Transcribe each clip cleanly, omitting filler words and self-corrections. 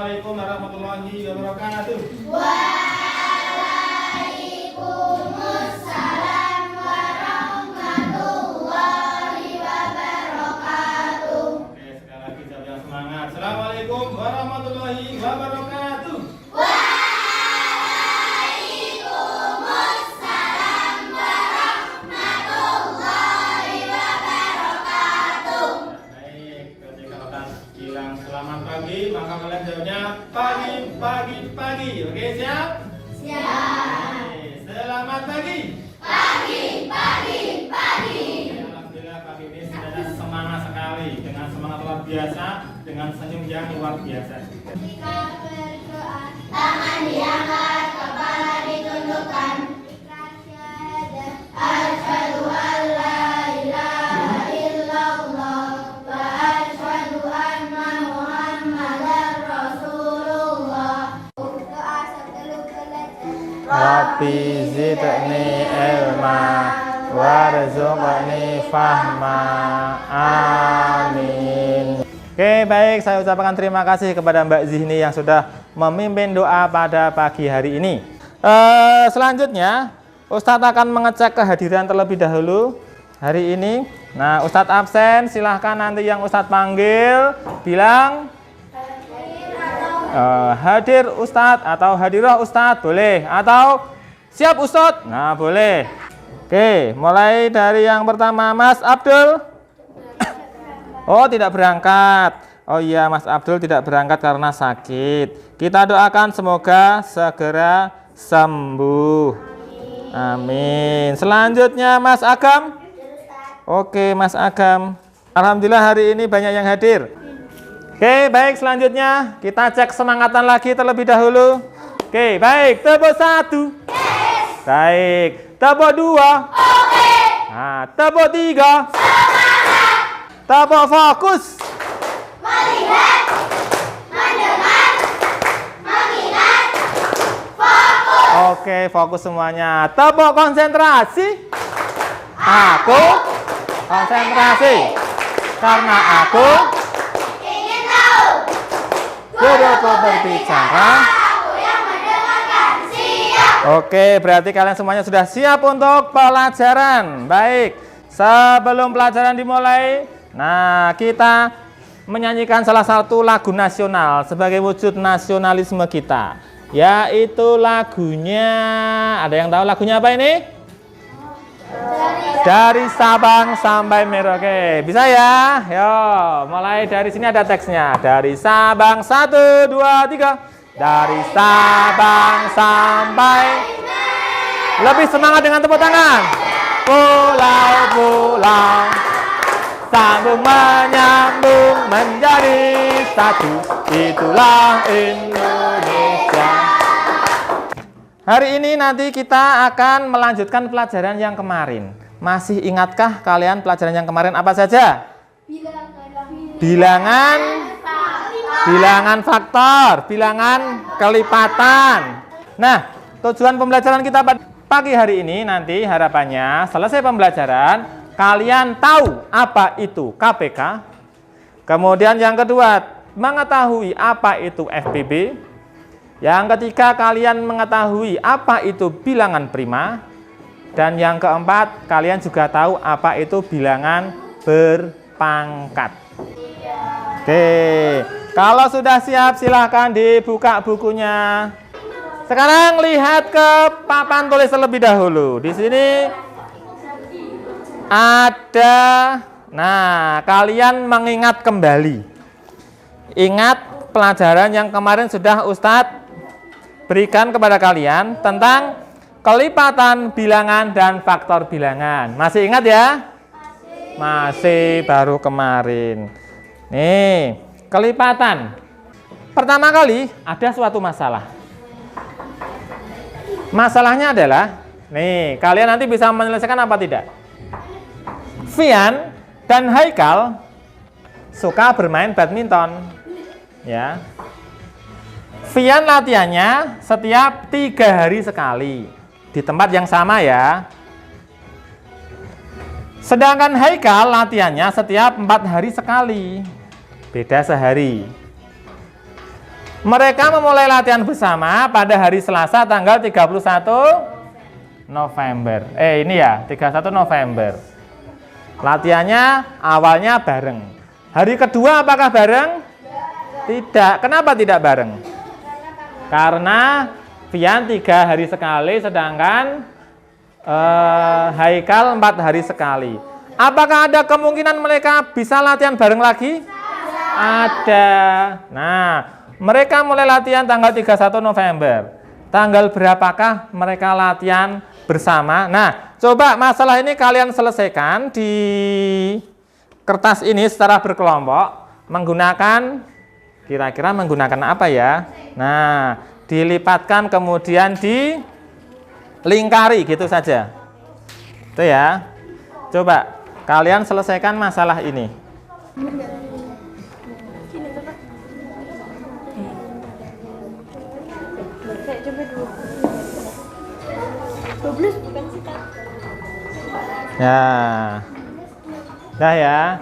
Assalamualaikum warahmatullahi wabarakatuh. Waalaikumsalam warahmatullahi wabarakatuh. Oke, sekali lagi jawab yang semangat. Assalamualaikum warahmatullahi wabarakatuh. Waalaikumsalam warahmatullahi wabarakatuh. Baik, ketika kalian bilang selamat pagi, maka kalian jawabnya pagi, pagi, pagi. Oke, siap? Siap. Oke, selamat pagi. Pagi, pagi, pagi. Alhamdulillah pagi ini sudah semangat sekali, dengan semangat luar biasa, dengan senyum yang luar biasa. Ketika berdoa, tangan diangkat, kepala ditundukkan. Ikrar syahadat, asyhadu an la ilaha illallah wa asyhadu anna Muhammadar Rasulullah. Doa sebelum belajar. Rabbi zidni ilma warzuqni fahma. Amin. Oke, baik, saya ucapkan terima kasih kepada Mbak Zihni yang sudah memimpin doa pada pagi hari ini. Selanjutnya Ustadz akan mengecek kehadiran terlebih dahulu hari ini. Nah, Ustadz absen, silahkan nanti yang Ustadz panggil bilang hadir Ustadz atau hadirah Ustadz, boleh, atau siap Ustadz, nah boleh. Oke, mulai dari yang pertama, Mas Abdul. Oh, tidak berangkat. Oh iya, Mas Abdul tidak berangkat karena sakit. Kita doakan semoga segera sembuh. Amin. Selanjutnya Mas Agam. Oke, Mas Agam. Alhamdulillah hari ini banyak yang hadir. Oke, baik, selanjutnya kita cek semangatan lagi terlebih dahulu. Oke, baik, tepuk 1. Baik, tepuk 2. Nah, tepuk 3. Tepuk fokus. Melihat, mendengar, mengingat, fokus. Oke, fokus semuanya. Tepuk konsentrasi. Aku konsentrasi. Karena aku Ingin tahu. guruku berbicara. Aku yang mendengarkan. Siap. Oke, berarti kalian semuanya sudah siap untuk pelajaran. Baik, sebelum pelajaran dimulai, nah kita menyanyikan salah satu lagu nasional sebagai wujud nasionalisme kita, yaitu lagunya, ada yang tahu lagunya apa ini? Dari Sabang sampai Merauke. Bisa ya? Yo, mulai dari sini ada teksnya. Dari Sabang, 1, 2, 3. Dari Sabang sampai. Lebih semangat dengan tepuk tangan. Pulau-pulau sambung menyambung menjadi satu. Itulah Indonesia. Hari ini nanti kita akan melanjutkan pelajaran yang kemarin. Masih ingatkah kalian pelajaran yang kemarin apa saja? Bilangan, bilangan faktor, bilangan kelipatan. Nah, tujuan pembelajaran kita pada pagi hari ini nanti harapannya selesai pembelajaran, kalian tahu apa itu KPK. Kemudian yang kedua, mengetahui apa itu FPB. Yang ketiga, kalian mengetahui apa itu bilangan prima. Dan yang keempat, kalian juga tahu apa itu bilangan berpangkat. Oke, kalau sudah siap silahkan dibuka bukunya. Sekarang lihat ke papan tulis terlebih dahulu. Di sini ada, nah kalian mengingat kembali. Ingat pelajaran yang kemarin sudah Ustadz berikan kepada kalian tentang kelipatan bilangan dan faktor bilangan. Masih ingat ya? Masih, baru kemarin. Nih, kelipatan. Pertama kali ada suatu masalah. Masalahnya adalah, nih, kalian nanti bisa menyelesaikan apa tidak? Fian dan Haikal suka bermain badminton. Ya. Fian latihannya setiap 3 hari sekali di tempat yang sama ya. Sedangkan Haikal latihannya setiap 4 hari sekali, beda sehari. Mereka memulai latihan bersama pada hari Selasa tanggal 31 November. Ini ya, 31 November. Latihannya awalnya bareng. Hari kedua apakah bareng? Tidak. Kenapa tidak bareng? Karena Fian 3 hari sekali, sedangkan Haikal 4 hari sekali. Apakah ada kemungkinan mereka bisa latihan bareng lagi? Ada. Nah, mereka mulai latihan tanggal 31 November. Tanggal berapakah mereka latihan bersama? Nah, coba masalah ini kalian selesaikan di kertas ini secara berkelompok menggunakan, kira-kira menggunakan apa ya? Nah, dilipatkan kemudian dilingkari gitu saja. Itu ya. Coba kalian selesaikan masalah ini. Ya. Sudah ya.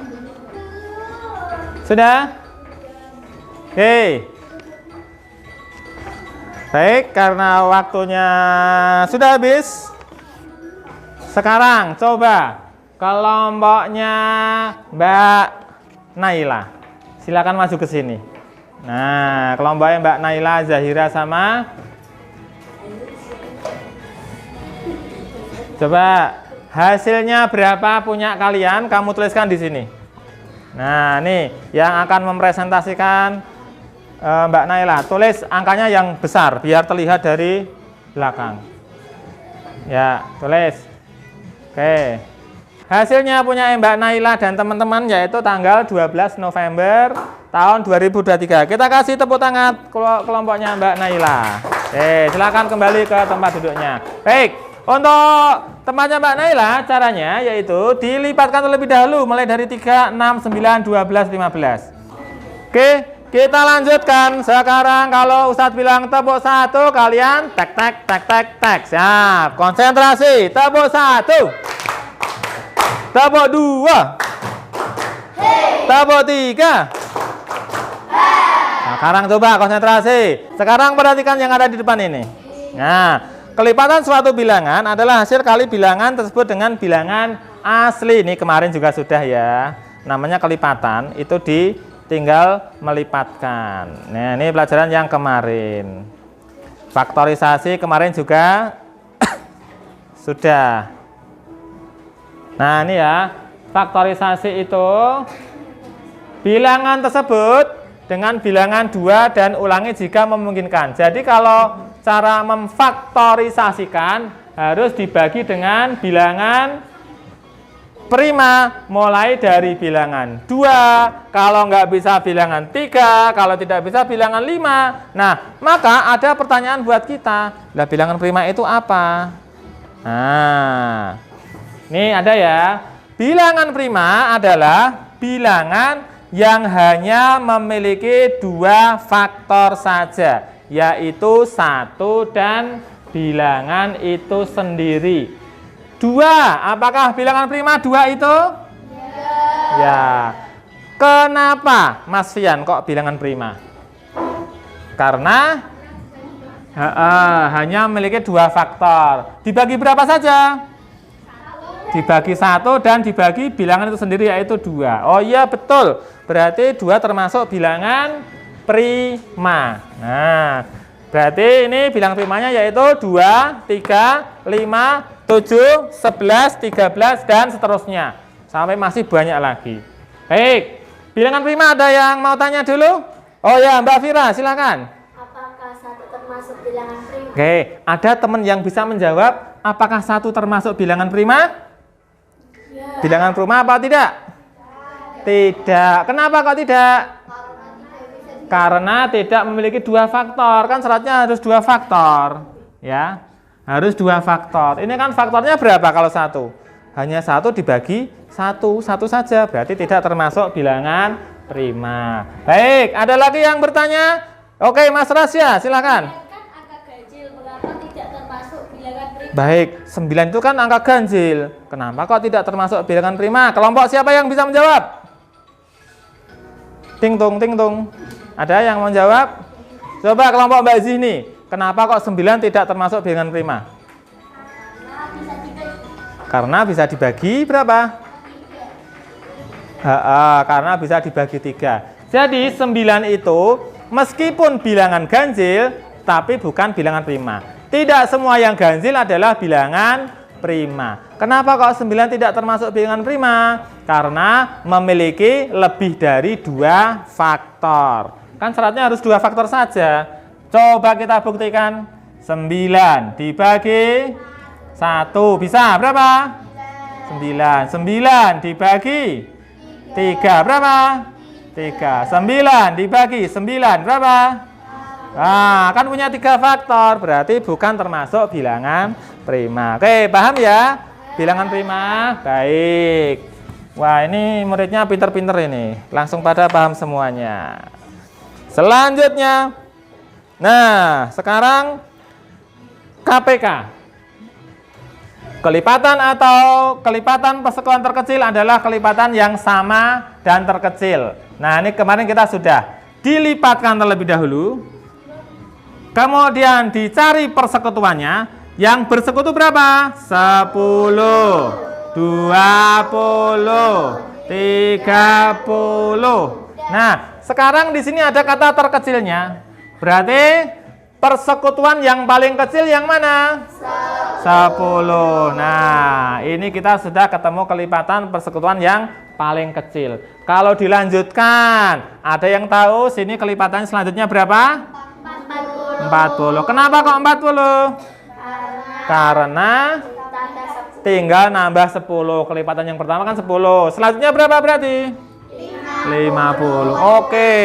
Sudah? Oke. Baik, karena waktunya sudah habis. Sekarang coba kelompoknya Mbak Naila. Silakan maju ke sini. Nah, kelompoknya Mbak Naila, Zahira sama. Coba hasilnya berapa punya kalian? Kamu tuliskan di sini. Nah, nih yang akan mempresentasikan Mbak Naila. Tulis angkanya yang besar biar terlihat dari belakang. Ya, tulis. Oke. Hasilnya punya Mbak Naila dan teman-teman yaitu tanggal 12 November tahun 2023. Kita kasih tepuk tangan kelompoknya Mbak Naila. Oke, silakan kembali ke tempat duduknya. Baik. Untuk tempatnya Mbak Naila, caranya yaitu dilipatkan terlebih dahulu mulai dari 3, 6, 9, 12, 15. Oke, kita lanjutkan. Sekarang kalau Ustadz bilang tepuk 1, kalian tek tek tek tek tek. Siap, konsentrasi. Tepuk 1. Tepuk 2. Tepuk 3. Nah, sekarang coba konsentrasi. Sekarang perhatikan yang ada di depan ini. Nah, kelipatan suatu bilangan adalah hasil kali bilangan tersebut dengan bilangan asli. Ini kemarin juga sudah ya. Namanya kelipatan, itu tinggal melipatkan. Nah, ini pelajaran yang kemarin. Faktorisasi kemarin juga sudah. Nah, ini ya. Faktorisasi itu bilangan tersebut dengan bilangan 2 dan ulangi jika memungkinkan. Jadi kalau cara memfaktorisasikan harus dibagi dengan bilangan prima mulai dari bilangan 2, kalau nggak bisa bilangan 3, kalau tidak bisa bilangan 5. Nah, maka ada pertanyaan buat kita. Lah, bilangan prima itu apa? Nah, ini ada ya. Bilangan prima adalah bilangan yang hanya memiliki 2 faktor saja, yaitu 1 dan bilangan itu sendiri. 2, apakah bilangan prima 2 itu? Ya. Kenapa Mas Fian kok bilangan prima? Karena hanya memiliki 2 faktor. Dibagi berapa saja? Dibagi 1 dan dibagi bilangan itu sendiri, yaitu 2. Oh iya, betul. Berarti 2 termasuk bilangan prima. Nah, berarti ini bilangan primanya yaitu 2, 3, 5, 7, 11, 13, dan seterusnya. Sampai masih banyak lagi. Baik, bilangan prima ada yang mau tanya dulu? Oh ya, Mbak Fira, silakan. Apakah 1 termasuk bilangan prima? Oke, ada teman yang bisa menjawab apakah 1 termasuk bilangan prima? Ya. Bilangan prima apa tidak? Tidak. Kenapa kok tidak? Karena tidak memiliki 2 faktor. Kan syaratnya harus 2 faktor. Ya, harus 2 faktor. Ini kan faktornya berapa kalau 1? Hanya 1 dibagi 1 saja. Berarti tidak termasuk bilangan prima. Baik, ada lagi yang bertanya? Oke, Mas Rasya, silakan. Kan angka ganjil, mengapa tidak termasuk bilangan prima? Baik, 9 itu kan angka ganjil. Kenapa kok tidak termasuk bilangan prima? Kelompok siapa yang bisa menjawab? Ting tung, ting tung. Ada yang mau jawab? Coba kelompok Mbak Zihni, kenapa kok 9 tidak termasuk bilangan prima? Karena bisa dibagi berapa? Karena bisa dibagi 3. Jadi 9 itu meskipun bilangan ganjil, tapi bukan bilangan prima. Tidak semua yang ganjil adalah bilangan prima. Kenapa kok 9 tidak termasuk bilangan prima? Karena memiliki lebih dari 2 faktor. Kan syaratnya harus 2 faktor saja. Coba kita buktikan. 9 dibagi 1 bisa berapa? 9. 9 dibagi 3 berapa? 3. 9 dibagi 9 berapa? Nah, kan punya 3 faktor, berarti bukan termasuk bilangan prima. Oke, paham ya? Bilangan prima, baik. Wah, ini muridnya pinter-pinter ini, langsung pada paham semuanya. Selanjutnya, nah, sekarang KPK. Kelipatan atau kelipatan persekutuan terkecil adalah kelipatan yang sama dan terkecil. Nah, ini kemarin kita sudah dilipatkan terlebih dahulu. Kemudian dicari persekutuannya, yang bersekutu berapa? 10, 20, 30. Nah, sekarang di sini ada kata terkecilnya. Berarti persekutuan yang paling kecil yang mana? 10. Nah, ini kita sudah ketemu kelipatan persekutuan yang paling kecil. Kalau dilanjutkan, ada yang tahu sini kelipatannya selanjutnya berapa? 40. Kenapa kok 40? Karena tinggal nambah 10. Kelipatan yang pertama kan 10. Selanjutnya berapa berarti? 50. Oke.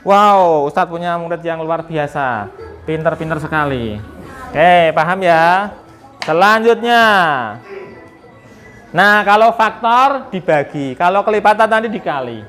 Wow, Ustadz punya murid yang luar biasa. Pinter-pinter sekali. Oke, paham ya? Selanjutnya. Nah, kalau faktor dibagi. Kalau kelipatan tadi dikali.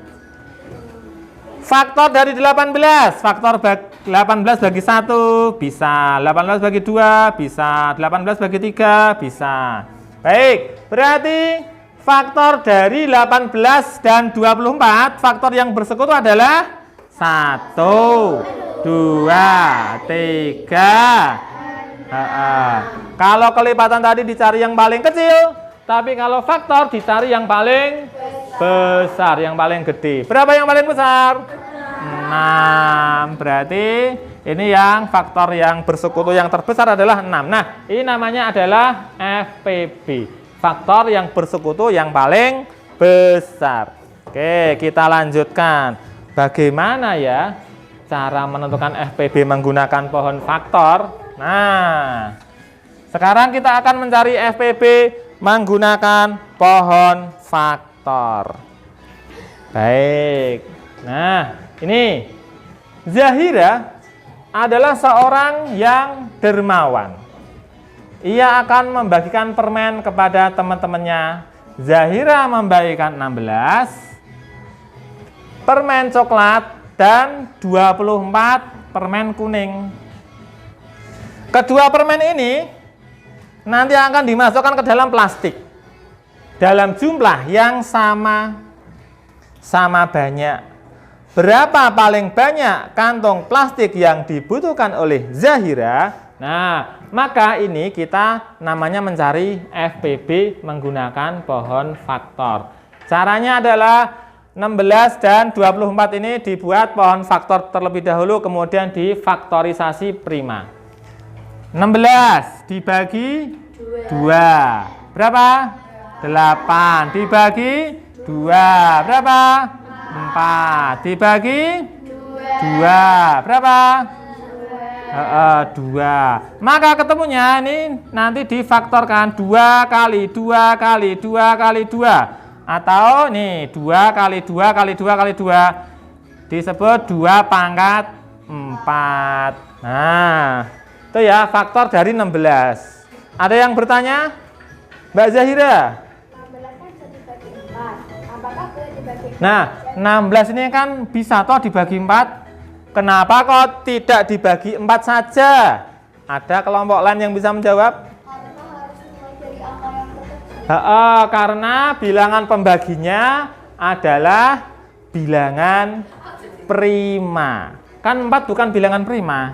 Faktor dari 18. Faktor 18 bagi 1 bisa, 18 bagi 2 bisa, 18 bagi 3 bisa. Baik, berarti faktor dari 18 dan 24, faktor yang bersekutu adalah 1, 2, 3. Kalau kelipatan tadi dicari yang paling kecil, tapi kalau faktor dicari yang paling besar, yang paling gede. Berapa yang paling besar? 6. Berarti ini yang faktor yang bersekutu yang terbesar adalah 6. Nah, ini namanya adalah FPB. Faktor yang bersekutu yang paling besar. Oke, kita lanjutkan. Bagaimana ya cara menentukan FPB menggunakan pohon faktor? Nah, sekarang kita akan mencari FPB menggunakan pohon faktor. Baik. Nah, ini Zahira adalah seorang yang dermawan. Ia akan membagikan permen kepada teman-temannya. Zahira membagikan 16 permen coklat dan 24 permen kuning. Kedua permen ini nanti akan dimasukkan ke dalam plastik dalam jumlah yang sama banyak. Berapa paling banyak kantong plastik yang dibutuhkan oleh Zahira? Nah, maka ini kita namanya mencari FPB menggunakan pohon faktor. Caranya adalah 16 dan 24 ini dibuat pohon faktor terlebih dahulu, kemudian difaktorisasi prima. 16 dibagi 2. Berapa? 8 dibagi 2. Berapa? 4 dibagi 2 berapa? 2. Maka ketemunya ini nanti difaktorkan 2 kali 2 kali 2 kali 2, atau nih 2 kali 2 kali 2 kali 2 disebut 2 pangkat 4. Nah, itu ya faktor dari 16. Ada yang bertanya? Mbak Zahira? Nah, 16 ini kan bisa toh dibagi 4. Kenapa kok tidak dibagi 4 saja? Ada kelompok lain yang bisa menjawab? Karena bilangan pembaginya adalah bilangan prima. Kan 4 bukan bilangan prima.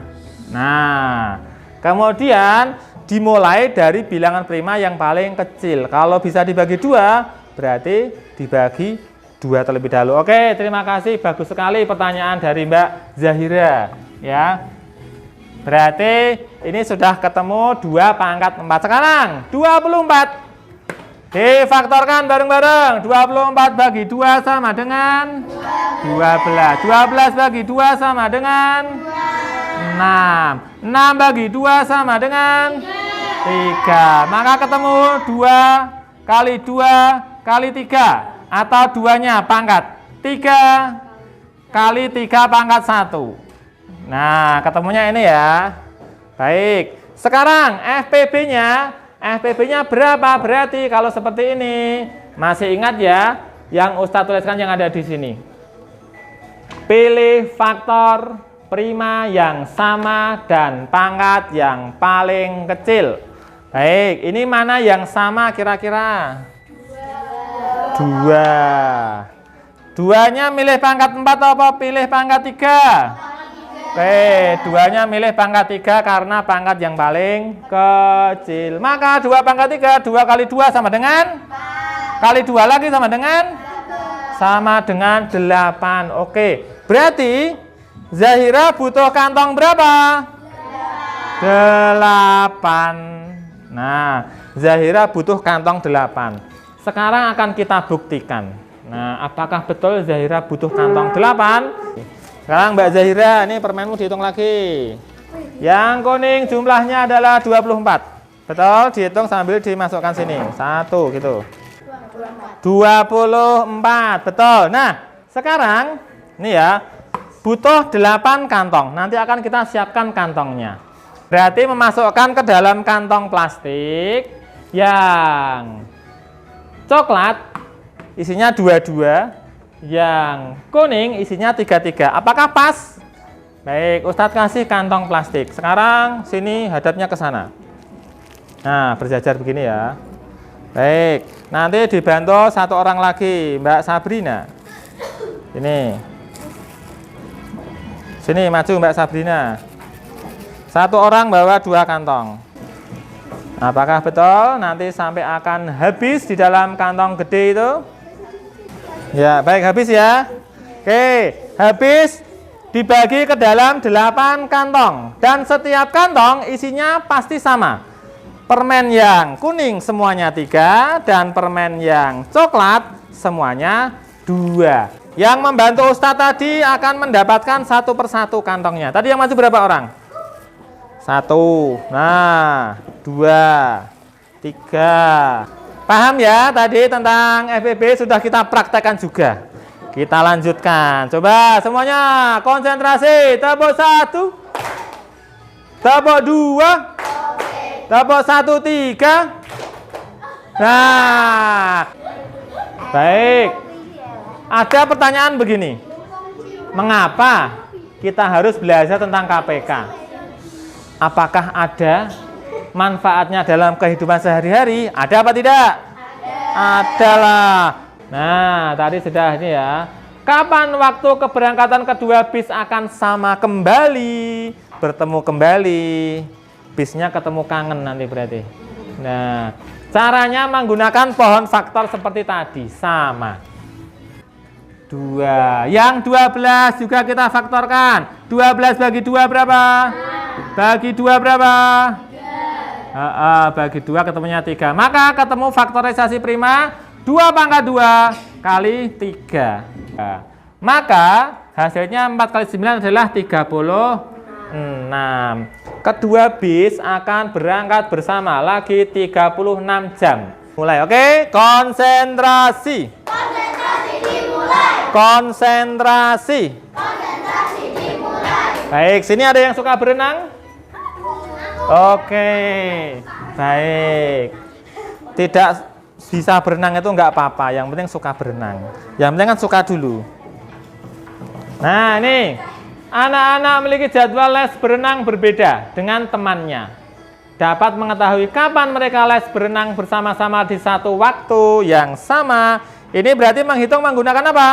Nah, kemudian dimulai dari bilangan prima yang paling kecil. Kalau bisa dibagi 2, berarti dibagi 2 terlebih dahulu. Oke, terima kasih. Bagus sekali pertanyaan dari Mbak Zahira. Ya, berarti ini sudah ketemu 2 pangkat 4. Sekarang 24. Difaktorkan bareng-bareng. 24 bagi 2 sama dengan 12. 12 bagi 2 sama dengan 6. 6 bagi 2 sama dengan 3. Maka ketemu 2 kali 2 kali 3. Atau 2-nya pangkat 3 kali 3 pangkat 1. Nah, ketemunya ini ya. Baik. Sekarang FPB-nya berapa? Berarti kalau seperti ini, masih ingat ya yang Ustadz tuliskan yang ada di sini. Pilih faktor prima yang sama dan pangkat yang paling kecil. Baik, ini mana yang sama kira-kira? 2. 2-nya milih pangkat 4 apa pilih pangkat 3? Oke, 2-nya milih pangkat 3 karena pangkat yang paling kecil. Maka 2 pangkat 3, 2 kali 2 sama dengan? Kali 2 lagi sama dengan? Sama dengan 8. Oke, berarti Zahira butuh kantong berapa? 8. Nah, Zahira butuh kantong 8. Sekarang akan kita buktikan. Nah, apakah betul Zahira butuh kantong 8? Sekarang Mbak Zahira, ini permenmu dihitung lagi. Yang kuning jumlahnya adalah 24. Betul? Dihitung sambil dimasukkan sini. 1 gitu. 24. Betul. Nah, sekarang ini ya, butuh 8 kantong. Nanti akan kita siapkan kantongnya. Berarti memasukkan ke dalam kantong plastik yang coklat isinya 22. Yang kuning isinya 33. Apakah pas? Baik, Ustadz kasih kantong plastik. Sekarang sini hadapnya ke sana. Nah, berjajar begini ya. Baik, nanti dibantu 1 orang lagi, Mbak Sabrina. Ini. Sini maju Mbak Sabrina. 1 orang bawa 2 kantong. Apakah betul nanti sampai akan habis di dalam kantong gede itu? Ya, baik, habis ya. Oke, habis dibagi ke dalam 8 kantong. Dan setiap kantong isinya pasti sama. Permen yang kuning semuanya 3 dan permen yang coklat semuanya 2. Yang membantu Ustadz tadi akan mendapatkan 1 persatu kantongnya. Tadi yang maju berapa orang? 1. Nah, 2, 3. Paham ya tadi tentang FPB sudah kita praktekkan juga. Kita lanjutkan. Coba semuanya konsentrasi. Tepuk 1. Tepuk 2. Tepuk 1, 3. Nah. Baik. Ada pertanyaan begini. Mengapa kita harus belajar tentang KPK? Apakah ada manfaatnya dalam kehidupan sehari-hari? Ada apa tidak? Ada lah. Nah, tadi sudah ini ya. Kapan waktu keberangkatan kedua bis akan sama kembali? Bertemu kembali. Bisnya ketemu kangen nanti berarti. Nah, caranya menggunakan pohon faktor seperti tadi. Sama. 2. Yang 12 juga kita faktorkan. 12 bagi 2 berapa? Bagi 2 berapa? Bagi 2 ketemunya 3. Maka ketemu faktorisasi prima 2 pangkat 2 kali 3. Maka hasilnya 4 kali 9 adalah 36. Kedua bis akan berangkat bersama lagi 36 jam. Mulai, oke? Konsentrasi. Konsentrasi dimulai. Konsentrasi. Konsentrasi dimulai. Baik, sini ada yang suka berenang? Oke, baik. Tidak bisa berenang itu enggak apa-apa, yang penting suka berenang. Yang penting kan suka dulu. Nah, ini anak-anak memiliki jadwal les berenang berbeda dengan temannya. Dapat mengetahui kapan mereka les berenang bersama-sama di satu waktu yang sama. Ini berarti menghitung menggunakan apa?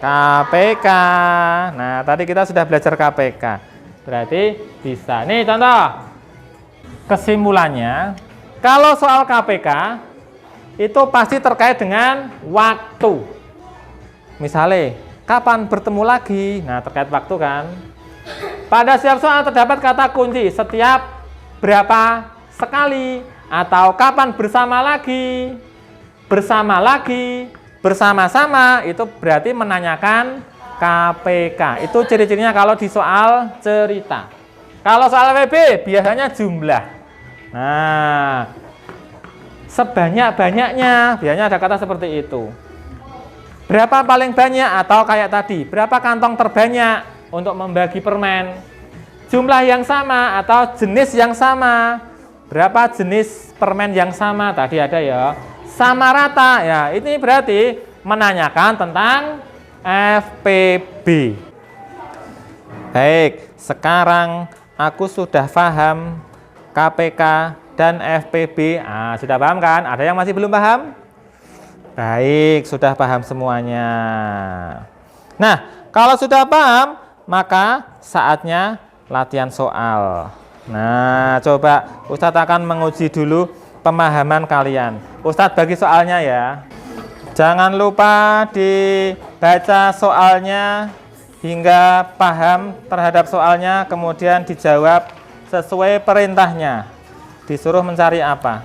KPK. Nah, tadi kita sudah belajar KPK. Berarti bisa. Nih contoh. Kesimpulannya, kalau soal KPK itu pasti terkait dengan waktu. Misalnya, kapan bertemu lagi? Nah, terkait waktu kan. Pada setiap soal terdapat kata kunci setiap berapa sekali atau kapan bersama lagi, bersama-sama itu berarti menanyakan KPK. Itu ciri-cirinya kalau di soal cerita. Kalau soal WB biasanya jumlah. Nah, sebanyak-banyaknya biasanya ada kata seperti itu. Berapa paling banyak atau kayak tadi, berapa kantong terbanyak untuk membagi permen. Jumlah yang sama atau jenis yang sama. Berapa jenis permen yang sama? Tadi ada ya. Sama rata. Ya, ini berarti menanyakan tentang FPB. Baik, sekarang aku sudah paham KPK dan FPB. Ah, sudah paham kan? Ada yang masih belum paham? Baik, sudah paham semuanya. Nah, kalau sudah paham, maka saatnya latihan soal. Nah, coba Ustadz akan menguji dulu pemahaman kalian. Ustadz bagi soalnya ya. Jangan lupa dibaca soalnya hingga paham terhadap soalnya, kemudian dijawab sesuai perintahnya. Disuruh mencari apa?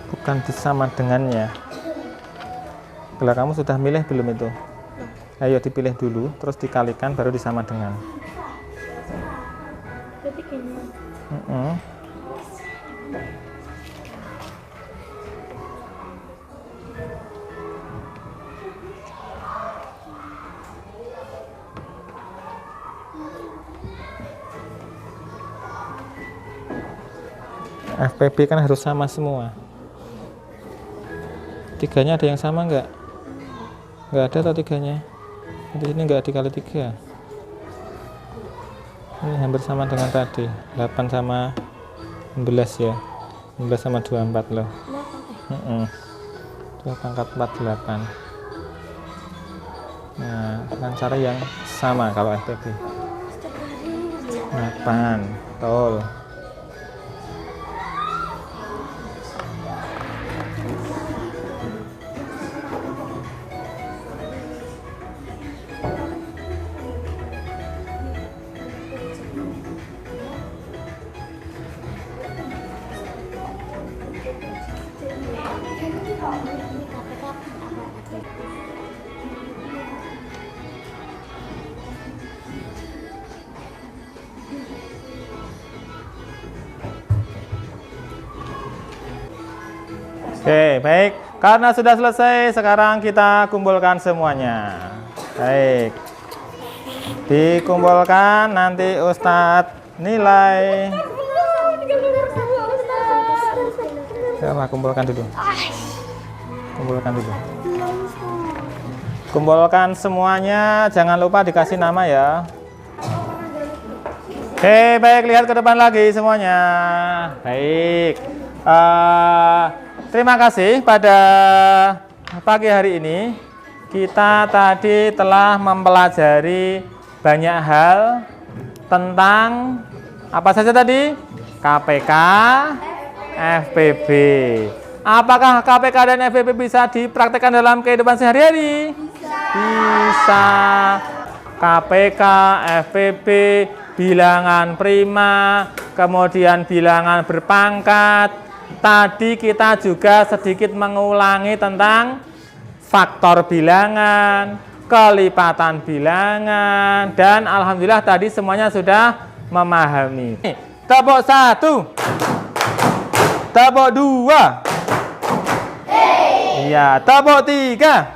Bukan sama dengannya. Kalau kamu sudah milih belum itu? Ayo dipilih dulu, terus dikalikan baru disama dengan. FPB kan harus sama semua. Tiganya ada yang sama enggak? Enggak ada atau tiganya? Di sini enggak dikali 3. Ini hampir sama dengan tadi. 8 sama 11 ya. 11 sama 24 loh. 2 pangkat 4, 8. Nah, dengan cara yang sama kalau FPB. 8. Betul. Oke, baik. Karena sudah selesai, sekarang kita kumpulkan semuanya. Baik. Dikumpulkan, nanti Ustadz nilai. Coba kumpulkan dulu. Kumpulkan dulu. Kumpulkan semuanya, jangan lupa dikasih nama ya. Oke, baik, lihat ke depan lagi semuanya. Baik. Terima kasih pada pagi hari ini. Kita tadi telah mempelajari banyak hal tentang apa saja tadi? KPK, FPB. Apakah KPK dan FPB bisa dipraktekkan dalam kehidupan sehari-hari? Bisa. KPK, FPB, bilangan prima, kemudian bilangan berpangkat. Tadi kita juga sedikit mengulangi tentang faktor bilangan, kelipatan bilangan, dan alhamdulillah tadi semuanya sudah memahami. Tepuk 1, tepuk 2, iya, tepuk 3.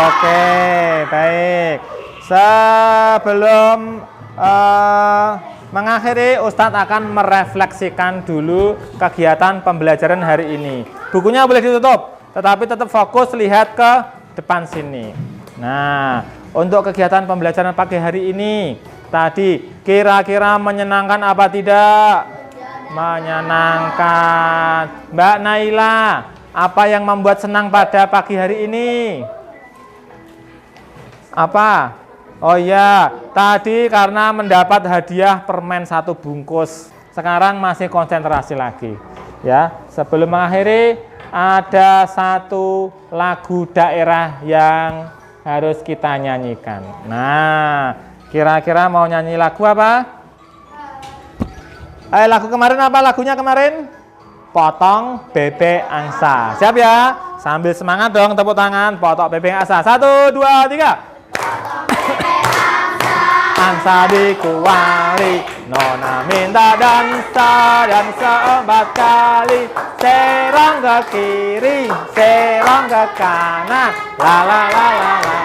Oke, baik. Sebelum mengakhiri, Ustadz akan merefleksikan dulu kegiatan pembelajaran hari ini. Bukunya boleh ditutup, tetapi tetap fokus lihat ke depan sini. Nah, untuk kegiatan pembelajaran pagi hari ini, tadi kira-kira menyenangkan apa tidak? Menyenangkan. Mbak Naila, apa yang membuat senang pada pagi hari ini? Apa? Oh iya, tadi karena mendapat hadiah permen 1 bungkus. Sekarang masih konsentrasi lagi. Ya, sebelum mengakhiri ada 1 lagu daerah yang harus kita nyanyikan. Nah, kira-kira mau nyanyi lagu apa? Lagu kemarin apa lagunya kemarin? Potong bebek angsa. Siap ya? Sambil semangat dong, tepuk tangan. Potong bebek angsa. 1, 2, 3. Angsa dikuali, nona minta dansa dan 4 kali. Serong ke kiri, serong ke kanan, la la la la la.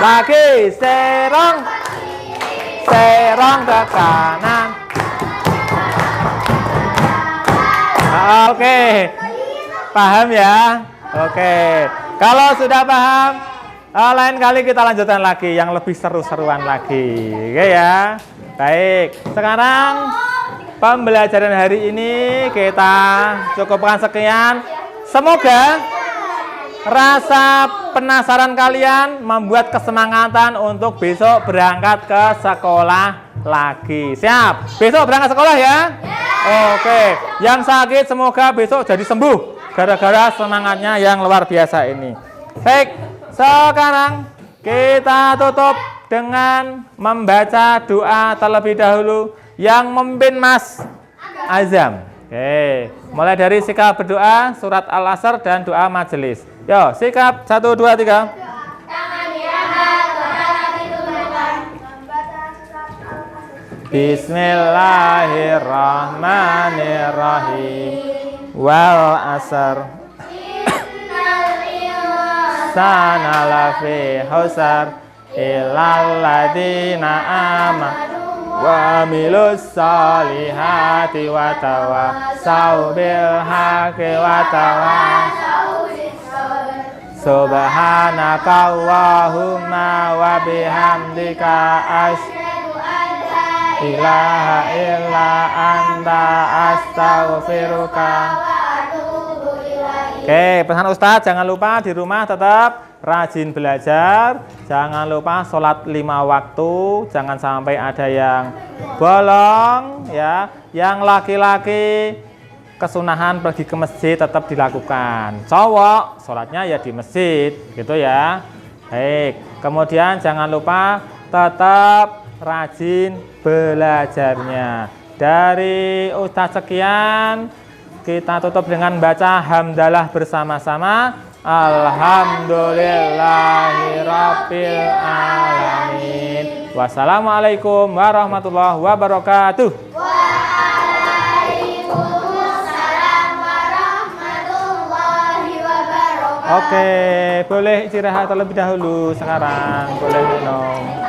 Lagi serong, serong ke kanan. Oke, paham ya? Oke, kalau sudah paham, lain kali kita lanjutkan lagi yang lebih seru-seruan lagi. Oke ya. Baik, sekarang pembelajaran hari ini kita cukupkan sekian. Semoga rasa penasaran kalian membuat kesemangatan untuk besok berangkat ke sekolah lagi. Siap? Besok berangkat sekolah ya? Oke, yang sakit semoga besok jadi sembuh gara-gara semangatnya yang luar biasa ini. Baik. Sekarang kita tutup dengan membaca doa terlebih dahulu yang memimpin Mas Azam. Oke, mulai dari sikap berdoa, surat Al-Asr dan doa majelis. Yo, sikap 1, 2, 3. Bismillahirrahmanirrahim. Wal asr. Sana lafi husar illal ladina amanu wa amilus solihati wa tawassaw bil haqqi wa tawassaw bis sabr. Subhanaka Allahumma wa bihamdika asyhadu an la ilaha illa anta astaghfiruka. Oke, pesan Ustadz, jangan lupa di rumah tetap rajin belajar, jangan lupa sholat 5 waktu, jangan sampai ada yang bolong, ya. Yang laki-laki kesunahan pergi ke masjid tetap dilakukan. Cowok sholatnya ya di masjid, gitu ya. Baik, kemudian jangan lupa tetap rajin belajarnya. Dari Ustadz sekian. Kita tutup dengan baca hamdalah bersama-sama. Alhamdulillahirabbil alamin. Wassalamualaikum warahmatullahi wabarakatuh. Waalaikumsalam warahmatullahi wabarakatuh. Oke, boleh istirahat terlebih dahulu sekarang. Boleh minum.